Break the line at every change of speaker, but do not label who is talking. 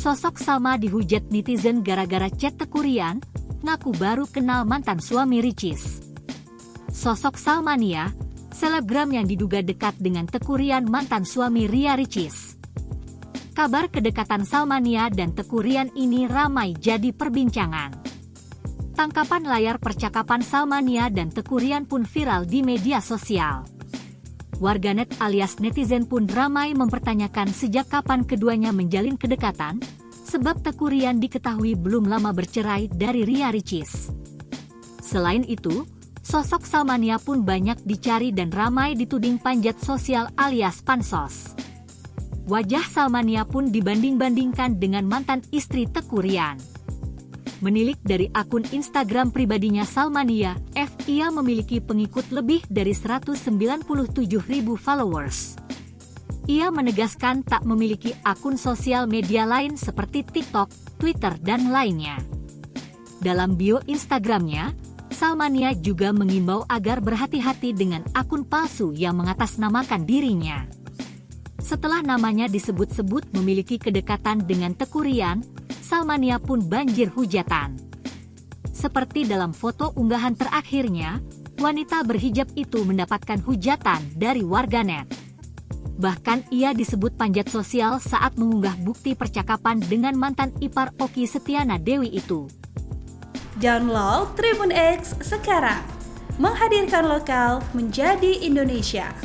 Sosok Salma dihujat netizen gara-gara chat Teuku Ryan, ngaku baru kenal mantan suami Ricis. Sosok Salmania, selebgram yang diduga dekat dengan Teuku Ryan mantan suami Ria Ricis. Kabar kedekatan Salmania dan Teuku Ryan ini ramai jadi perbincangan. Tangkapan layar percakapan Salmania dan Teuku Ryan pun viral di media sosial. Warganet alias netizen pun ramai mempertanyakan sejak kapan keduanya menjalin kedekatan, sebab Teuku Ryan diketahui belum lama bercerai dari Ria Ricis. Selain itu, sosok Salmania pun banyak dicari dan ramai dituding panjat sosial alias pansos. Wajah Salmania pun dibanding-bandingkan dengan mantan istri Teuku Ryan. Menilik dari akun Instagram pribadinya Salmania, ia memiliki pengikut lebih dari 197.000 followers. Ia menegaskan tak memiliki akun sosial media lain seperti TikTok, Twitter, dan lainnya. Dalam bio Instagramnya, Salmania juga mengimbau agar berhati-hati dengan akun palsu yang mengatasnamakan dirinya. Setelah namanya disebut-sebut memiliki kedekatan dengan Teuku Ryan, Salmania pun banjir hujatan. Seperti dalam foto unggahan terakhirnya, wanita berhijab itu mendapatkan hujatan dari warganet. Bahkan ia disebut panjat sosial saat mengunggah bukti percakapan dengan mantan ipar Okky Setiana Dewi itu.
Download Tribun X sekarang, menghadirkan lokal menjadi Indonesia.